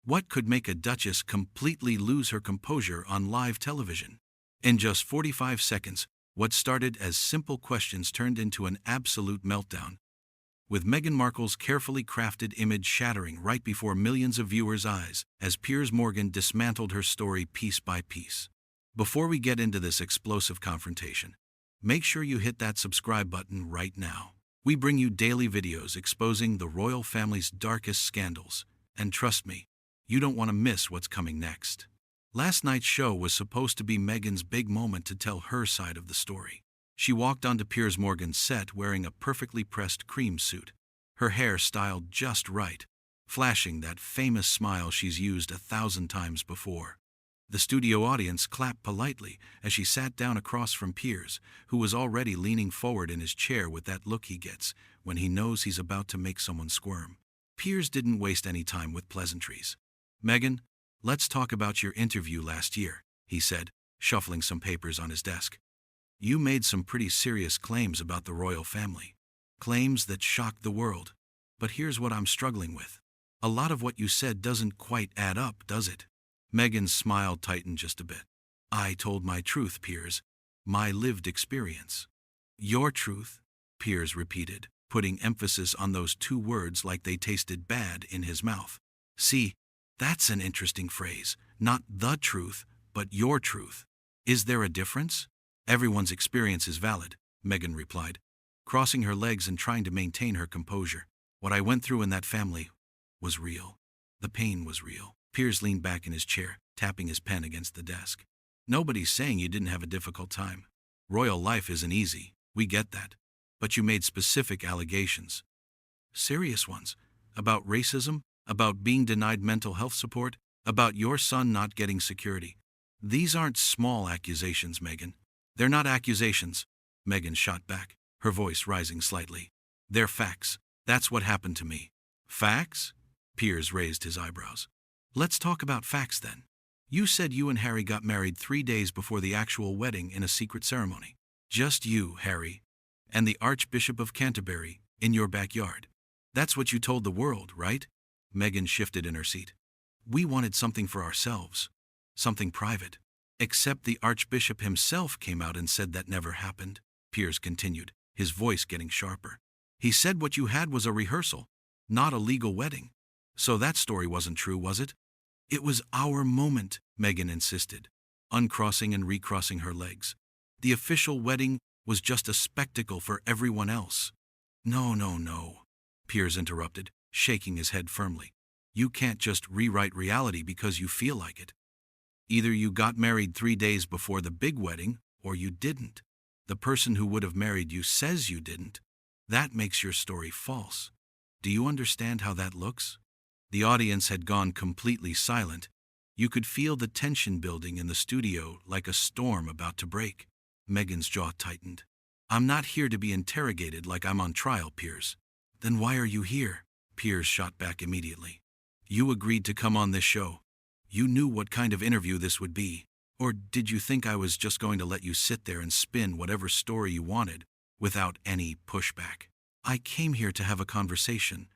What could make a duchess completely lose her composure on live television? In just 45 seconds, what started as simple questions turned into an absolute meltdown, with Meghan Markle's carefully crafted image shattering right before millions of viewers' eyes as Piers Morgan dismantled her story piece by piece. Before we get into this explosive confrontation, make sure you hit that subscribe button right now. We bring you daily videos exposing the royal family's darkest scandals, and trust me, you don't want to miss what's coming next. Last night's show was supposed to be Meghan's big moment to tell her side of the story. She walked onto Piers Morgan's set wearing a perfectly pressed cream suit, her hair styled just right, flashing that famous smile she's used 1,000 times before. The studio audience clapped politely as she sat down across from Piers, who was already leaning forward in his chair with that look he gets when he knows he's about to make someone squirm. Piers didn't waste any time with pleasantries. "Meghan, let's talk about your interview last year," he said, shuffling some papers on his desk. "You made some pretty serious claims about the royal family. Claims that shocked the world. But here's what I'm struggling with. A lot of what you said doesn't quite add up, does it?" Meghan's smile tightened just a bit. "I told my truth, Piers. My lived experience." "Your truth?" Piers repeated, putting emphasis on those two words like they tasted bad in his mouth. "See, that's an interesting phrase. Not the truth, but your truth. Is there a difference?" "Everyone's experience is valid," Meghan replied, crossing her legs and trying to maintain her composure. "What I went through in that family was real. The pain was real." Piers leaned back in his chair, tapping his pen against the desk. "Nobody's saying you didn't have a difficult time. Royal life isn't easy, we get that. But you made specific allegations. Serious ones. About racism, about being denied mental health support, about your son not getting security. These aren't small accusations, Meghan." "They're not accusations," Meghan shot back, her voice rising slightly. "They're facts. That's what happened to me." "Facts?" Piers raised his eyebrows. "Let's talk about facts then. You said you and Harry got married 3 days before the actual wedding in a secret ceremony. Just you, Harry, and the Archbishop of Canterbury in your backyard. That's what you told the world, right?" Meghan shifted in her seat. "We wanted something for ourselves. Something private. Except the Archbishop himself came out and said that never happened," Piers continued, his voice getting sharper. "He said what you had was a rehearsal, not a legal wedding. So that story wasn't true, was it?" "It was our moment," Meghan insisted, uncrossing and recrossing her legs. "The official wedding was just a spectacle for everyone else." No, Piers interrupted, shaking his head firmly. "You can't just rewrite reality because you feel like it. Either you got married 3 days before the big wedding, or you didn't. The person who would have married you says you didn't. That makes your story false. Do you understand how that looks?" The audience had gone completely silent. You could feel the tension building in the studio like a storm about to break. Meghan's jaw tightened. "I'm not here to be interrogated like I'm on trial, Piers." "Then why are you here?" Piers shot back immediately. "You agreed to come on this show. You knew what kind of interview this would be. Or did you think I was just going to let you sit there and spin whatever story you wanted without any pushback?" "I came here to have a conversation,"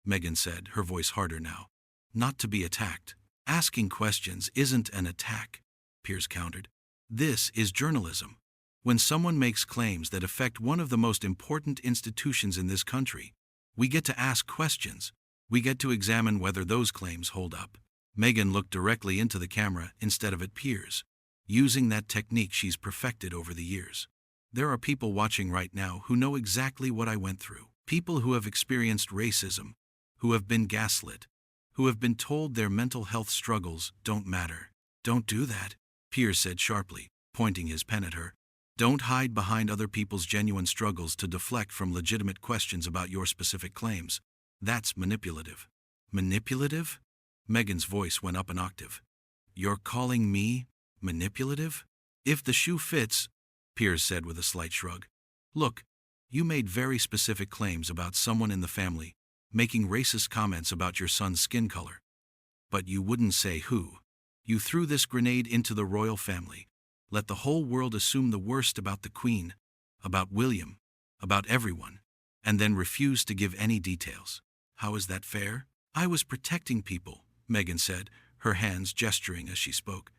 Meghan said, her voice harder now. "Not to be attacked." "Asking questions isn't an attack," Piers countered. "This is journalism. When someone makes claims that affect one of the most important institutions in this country, we get to ask questions. We get to examine whether those claims hold up." Meghan looked directly into the camera instead of at Piers, using that technique she's perfected over the years. "There are people watching right now who know exactly what I went through. People who have experienced racism, who have been gaslit, who have been told their mental health struggles don't matter." "Don't do that," Piers said sharply, pointing his pen at her. "Don't hide behind other people's genuine struggles to deflect from legitimate questions about your specific claims. That's manipulative." "Manipulative?" Meghan's voice went up an octave. "You're calling me manipulative?" "If the shoe fits," Piers said with a slight shrug. "Look, you made very specific claims about someone in the family, making racist comments about your son's skin color. But you wouldn't say who. You threw this grenade into the royal family, let the whole world assume the worst about the Queen, about William, about everyone, and then refused to give any details. How is that fair?" "I was protecting people," Meghan said, her hands gesturing as she spoke.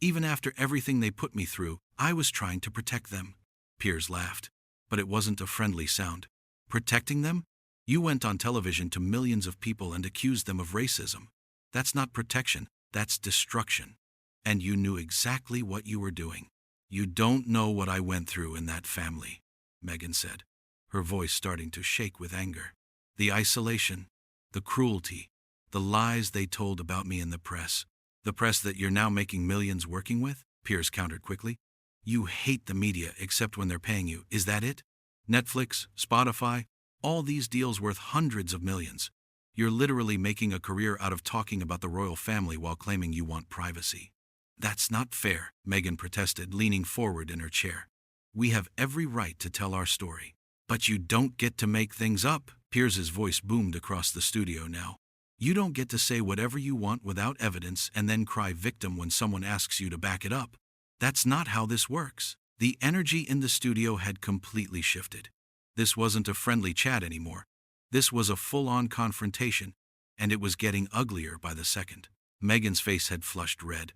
Even after everything they put me through, I was trying to protect them. Piers laughed, but it wasn't a friendly sound. Protecting them? You went on television to millions of people and accused them of racism. That's not protection, that's destruction. And you knew exactly what you were doing. You don't know what I went through in that family, Meghan said, her voice starting to shake with anger. The isolation, the cruelty, the lies they told about me in the press. The press that you're now making millions working with? Piers countered quickly. You hate the media except when they're paying you, is that it? Netflix, Spotify, all these deals worth hundreds of millions. You're literally making a career out of talking about the royal family while claiming you want privacy. That's not fair, Meghan protested, leaning forward in her chair. We have every right to tell our story. But you don't get to make things up, Piers's voice boomed across the studio now. You don't get to say whatever you want without evidence and then cry victim when someone asks you to back it up. That's not how this works. The energy in the studio had completely shifted. This wasn't a friendly chat anymore. This was a full-on confrontation, and it was getting uglier by the second. Meghan's face had flushed red.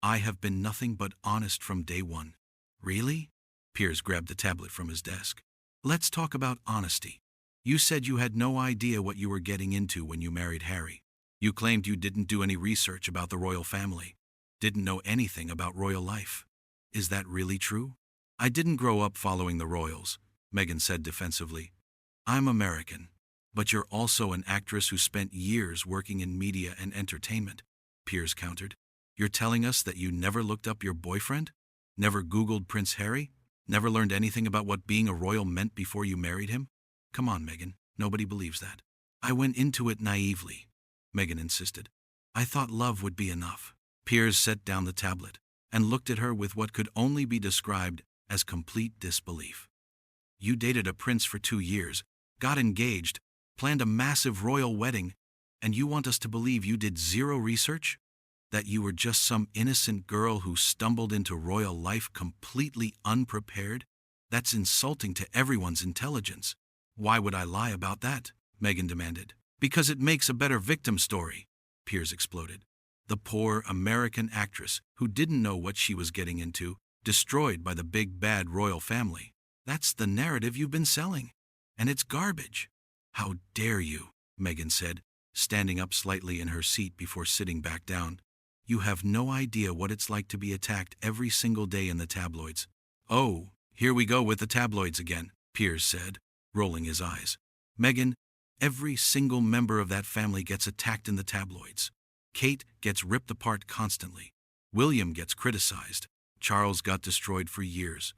I have been nothing but honest from day one. Really? Piers grabbed the tablet from his desk. Let's talk about honesty. You said you had no idea what you were getting into when you married Harry. You claimed you didn't do any research about the royal family, didn't know anything about royal life. Is that really true? I didn't grow up following the royals, Meghan said defensively. I'm American, but you're also an actress who spent years working in media and entertainment, Piers countered. You're telling us that you never looked up your boyfriend? Never Googled Prince Harry? Never learned anything about what being a royal meant before you married him? Come on, Meghan, nobody believes that. I went into it naively, Meghan insisted. I thought love would be enough. Piers set down the tablet and looked at her with what could only be described as complete disbelief. You dated a prince for 2 years, got engaged, planned a massive royal wedding, and you want us to believe you did zero research? That you were just some innocent girl who stumbled into royal life completely unprepared? That's insulting to everyone's intelligence. Why would I lie about that? Meghan demanded. Because it makes a better victim story, Piers exploded. The poor American actress who didn't know what she was getting into, destroyed by the big bad royal family. That's the narrative you've been selling. And it's garbage. How dare you, Meghan said, standing up slightly in her seat before sitting back down. You have no idea what it's like to be attacked every single day in the tabloids. Oh, here we go with the tabloids again, Piers said, rolling his eyes. Meghan, every single member of that family gets attacked in the tabloids. Kate gets ripped apart constantly. William gets criticized. Charles got destroyed for years.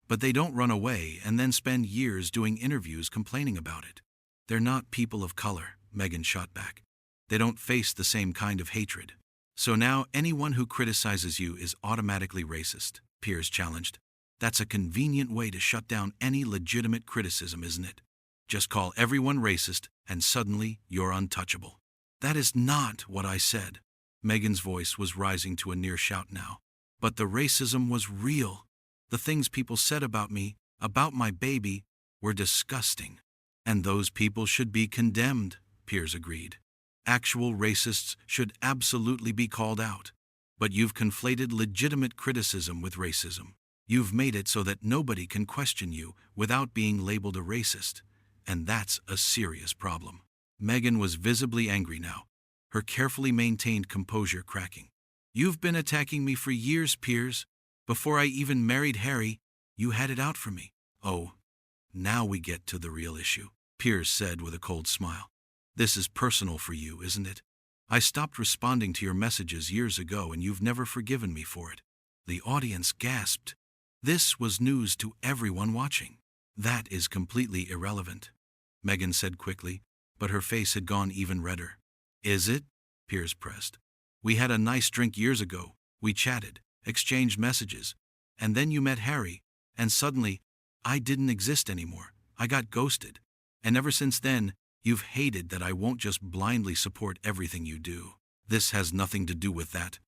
But they don't run away and then spend years doing interviews complaining about it. They're not people of color, Meghan shot back. They don't face the same kind of hatred. So now anyone who criticizes you is automatically racist, Piers challenged. That's a convenient way to shut down any legitimate criticism, isn't it? Just call everyone racist and suddenly you're untouchable. That is not what I said. Meghan's voice was rising to a near shout now. But the racism was real. The things people said about me, about my baby, were disgusting. And those people should be condemned, Piers agreed. Actual racists should absolutely be called out. But you've conflated legitimate criticism with racism. You've made it so that nobody can question you without being labeled a racist. And that's a serious problem. Meghan was visibly angry now, her carefully maintained composure cracking. You've been attacking me for years, Piers. Before I even married Harry, you had it out for me. Oh, now we get to the real issue, Piers said with a cold smile. This is personal for you, isn't it? I stopped responding to your messages years ago and you've never forgiven me for it. The audience gasped. This was news to everyone watching. That is completely irrelevant, Meghan said quickly, but her face had gone even redder. Is it? Piers pressed. We had a nice drink years ago. We chatted, exchanged messages, and then you met Harry, and suddenly, I didn't exist anymore. I got ghosted. And ever since then, you've hated that I won't just blindly support everything you do. This has nothing to do with that,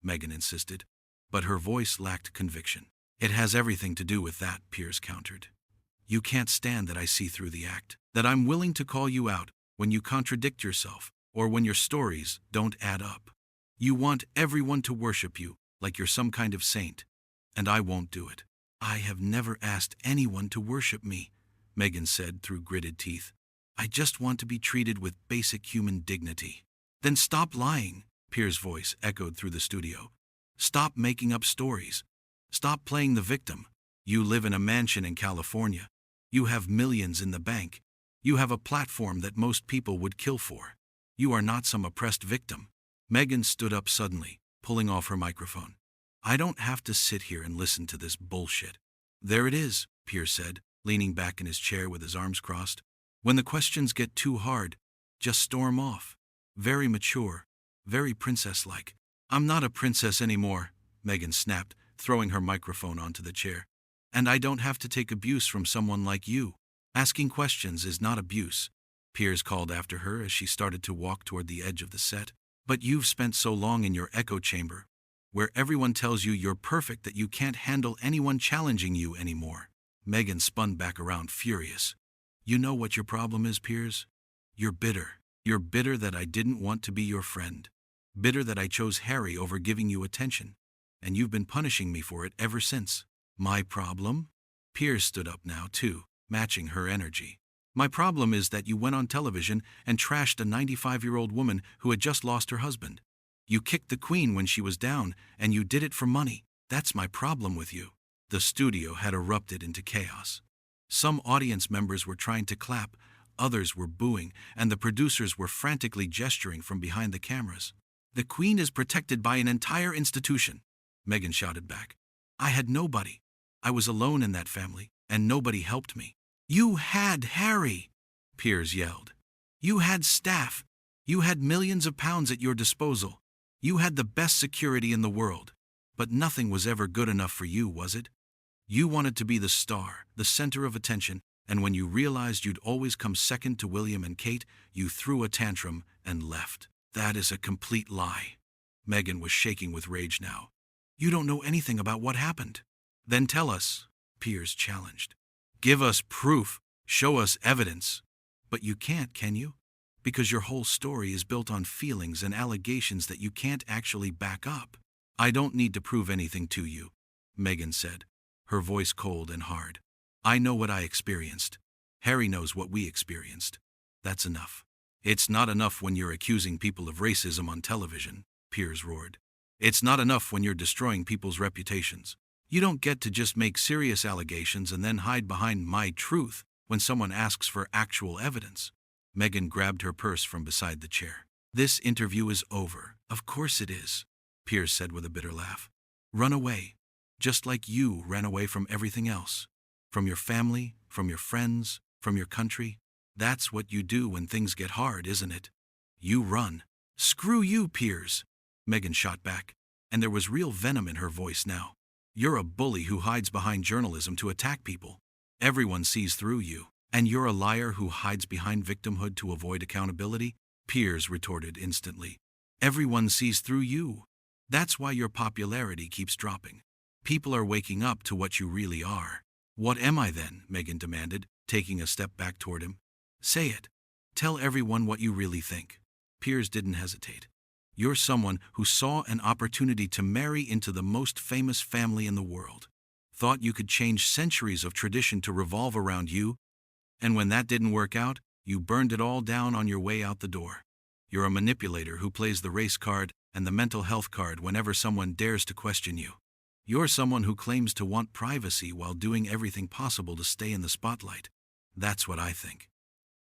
Meghan insisted, but her voice lacked conviction. It has everything to do with that, Piers countered. You can't stand that I see through the act, that I'm willing to call you out when you contradict yourself, or when your stories don't add up. You want everyone to worship you like you're some kind of saint, and I won't do it. I have never asked anyone to worship me, Meghan said through gritted teeth. I just want to be treated with basic human dignity. Then stop lying, Piers' voice echoed through the studio. Stop making up stories. Stop playing the victim. You live in a mansion in California. You have millions in the bank. You have a platform that most people would kill for. You are not some oppressed victim. Meghan stood up suddenly, pulling off her microphone. I don't have to sit here and listen to this bullshit. There it is, Piers said, leaning back in his chair with his arms crossed. When the questions get too hard, just storm off. Very mature, very princess-like. I'm not a princess anymore, Meghan snapped, throwing her microphone onto the chair. And I don't have to take abuse from someone like you. Asking questions is not abuse, Piers called after her as she started to walk toward the edge of the set. But you've spent so long in your echo chamber, where everyone tells you you're perfect that you can't handle anyone challenging you anymore. Meghan spun back around, furious. You know what your problem is, Piers? You're bitter. You're bitter that I didn't want to be your friend. Bitter that I chose Harry over giving you attention. And you've been punishing me for it ever since. My problem? Piers stood up now, too, matching her energy. My problem is that you went on television and trashed a 95-year-old woman who had just lost her husband. You kicked the Queen when she was down, and you did it for money. That's my problem with you. The studio had erupted into chaos. Some audience members were trying to clap, others were booing, and the producers were frantically gesturing from behind the cameras. The Queen is protected by an entire institution, Meghan shouted back. I had nobody. I was alone in that family, and nobody helped me. You had Harry, Piers yelled. You had staff. You had millions of pounds at your disposal. You had the best security in the world. But nothing was ever good enough for you, was it? You wanted to be the star, the center of attention, and when you realized you'd always come second to William and Kate, you threw a tantrum and left. That is a complete lie. Meghan was shaking with rage now. You don't know anything about what happened. Then tell us, Piers challenged. Give us proof. Show us evidence. But you can't, can you? Because your whole story is built on feelings and allegations that you can't actually back up. I don't need to prove anything to you, Meghan said, her voice cold and hard. I know what I experienced. Harry knows what we experienced. That's enough. It's not enough when you're accusing people of racism on television, Piers roared. It's not enough when you're destroying people's reputations. You don't get to just make serious allegations and then hide behind my truth when someone asks for actual evidence. Meghan grabbed her purse from beside the chair. This interview is over. Of course it is, Piers said with a bitter laugh. Run away, just like you ran away from everything else. From your family, from your friends, from your country. That's what you do when things get hard, isn't it? You run. Screw you, Piers, Meghan shot back, and there was real venom in her voice now. You're a bully who hides behind journalism to attack people. Everyone sees through you. And you're a liar who hides behind victimhood to avoid accountability? Piers retorted instantly. Everyone sees through you. That's why your popularity keeps dropping. People are waking up to what you really are. What am I then? Meghan demanded, taking a step back toward him. Say it. Tell everyone what you really think. Piers didn't hesitate. You're someone who saw an opportunity to marry into the most famous family in the world. Thought you could change centuries of tradition to revolve around you, and when that didn't work out, you burned it all down on your way out the door. You're a manipulator who plays the race card and the mental health card whenever someone dares to question you. You're someone who claims to want privacy while doing everything possible to stay in the spotlight. That's what I think.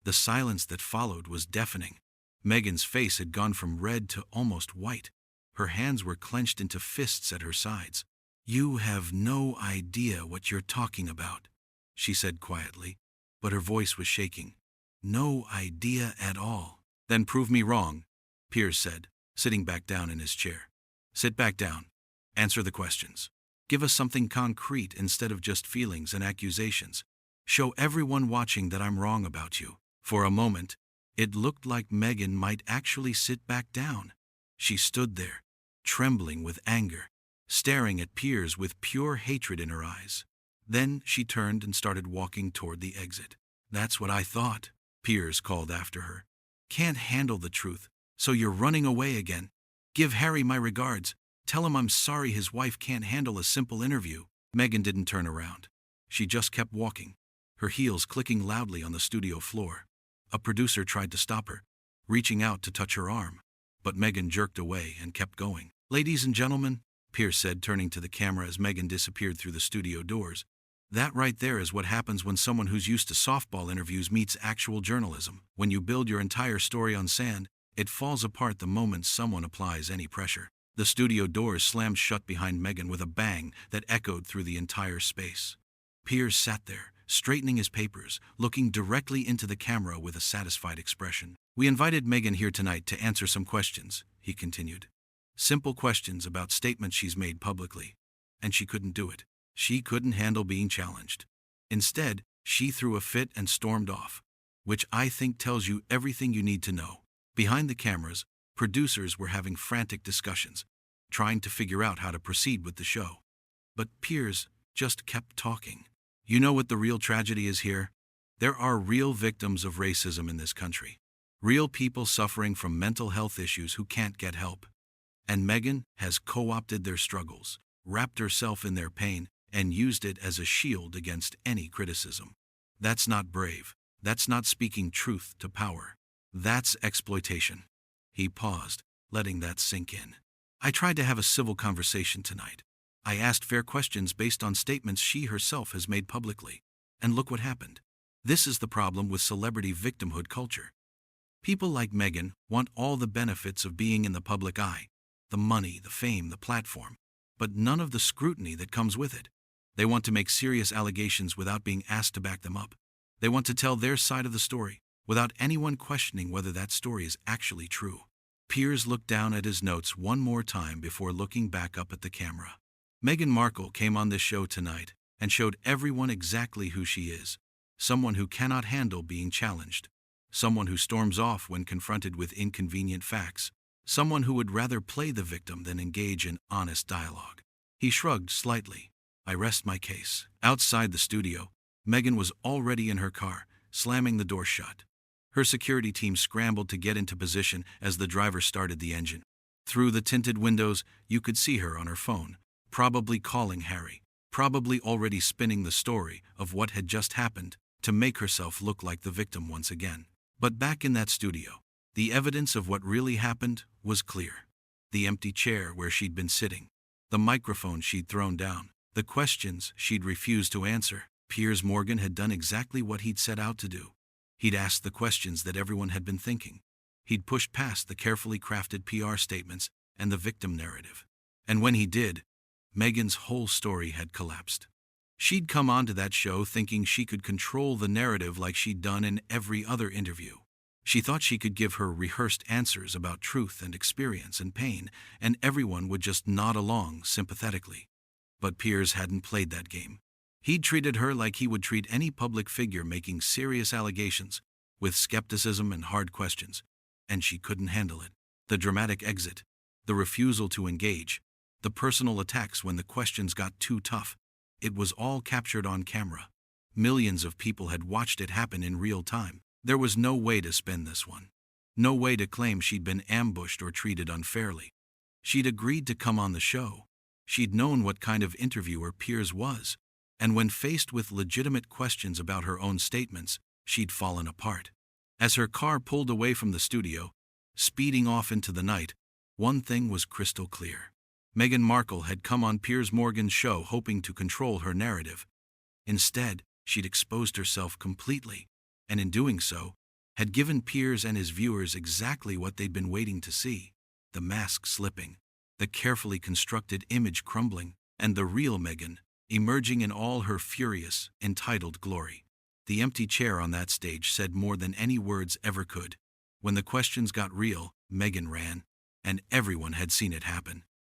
The silence that followed was deafening. Meghan's face had gone from red to almost white. Her hands were clenched into fists at her sides. You have no idea what you're talking about, she said quietly, but her voice was shaking. No idea at all. Then prove me wrong, Piers said, sitting back down in his chair. Sit back down. Answer the questions. Give us something concrete instead of just feelings and accusations. Show everyone watching that I'm wrong about you. For a moment, it looked like Meghan might actually sit back down. She stood there, trembling with anger, staring at Piers with pure hatred in her eyes. Then she turned and started walking toward the exit. That's what I thought, Piers called after her. Can't handle the truth, "So you're running away again? Give Harry my regards. Tell him I'm sorry his wife can't handle a simple interview." Meghan didn't turn around. She just kept walking, her heels clicking loudly on the studio floor. A producer tried to stop her, reaching out to touch her arm, but Meghan jerked away and kept going. "Ladies and gentlemen," Piers said, turning to the camera as Meghan disappeared through the studio doors, "that right there is what happens when someone who's used to softball interviews meets actual journalism. When you build your entire story on sand, it falls apart the moment someone applies any pressure." The studio doors slammed shut behind Meghan with a bang that echoed through the entire space. Piers sat there, straightening his papers, looking directly into the camera with a satisfied expression. "We invited Meghan here tonight to answer some questions," he continued. "Simple questions about statements she's made publicly. And she couldn't do it. She couldn't handle being challenged. Instead, she threw a fit and stormed off, which I think tells you everything you need to know." Behind the cameras, producers were having frantic discussions, trying to figure out how to proceed with the show. But Piers just kept talking. "You know what the real tragedy is here? There are real victims of racism in this country. Real people suffering from mental health issues who can't get help. And Meghan has co-opted their struggles, wrapped herself in their pain, and used it as a shield against any criticism. That's not brave. That's not speaking truth to power. That's exploitation." He paused, letting that sink in. "I tried to have a civil conversation tonight. I asked fair questions based on statements she herself has made publicly. And look what happened. This is the problem with celebrity victimhood culture. People like Meghan want all the benefits of being in the public eye, the money, the fame, the platform, but none of the scrutiny that comes with it. They want to make serious allegations without being asked to back them up. They want to tell their side of the story, without anyone questioning whether that story is actually true." Piers looked down at his notes one more time before looking back up at the camera. "Meghan Markle came on this show tonight and showed everyone exactly who she is. Someone who cannot handle being challenged. Someone who storms off when confronted with inconvenient facts. Someone who would rather play the victim than engage in honest dialogue." He shrugged slightly. "I rest my case." Outside the studio, Meghan was already in her car, slamming the door shut. Her security team scrambled to get into position as the driver started the engine. Through the tinted windows, you could see her on her phone, probably calling Harry, probably already spinning the story of what had just happened to make herself look like the victim once again. But back in that studio, the evidence of what really happened was clear. The empty chair where she'd been sitting, the microphone she'd thrown down, the questions she'd refused to answer. Piers Morgan had done exactly what he'd set out to do. He'd asked the questions that everyone had been thinking. He'd pushed past the carefully crafted PR statements and the victim narrative. And when he did, Meghan's whole story had collapsed. She'd come onto that show thinking she could control the narrative like she'd done in every other interview. She thought she could give her rehearsed answers about truth and experience and pain, and everyone would just nod along sympathetically. But Piers hadn't played that game. He'd treated her like he would treat any public figure making serious allegations, with skepticism and hard questions, and she couldn't handle it. The dramatic exit, the refusal to engage, the personal attacks when the questions got too tough, it was all captured on camera. Millions of people had watched it happen in real time. There was no way to spin this one. No way to claim she'd been ambushed or treated unfairly. She'd agreed to come on the show. She'd known what kind of interviewer Piers was. And when faced with legitimate questions about her own statements, she'd fallen apart. As her car pulled away from the studio, speeding off into the night, one thing was crystal clear. Meghan Markle had come on Piers Morgan's show hoping to control her narrative. Instead, she'd exposed herself completely, and in doing so, had given Piers and his viewers exactly what they'd been waiting to see: the mask slipping, the carefully constructed image crumbling, and the real Meghan emerging in all her furious, entitled glory. The empty chair on that stage said more than any words ever could. When the questions got real, Meghan ran, and everyone had seen it happen.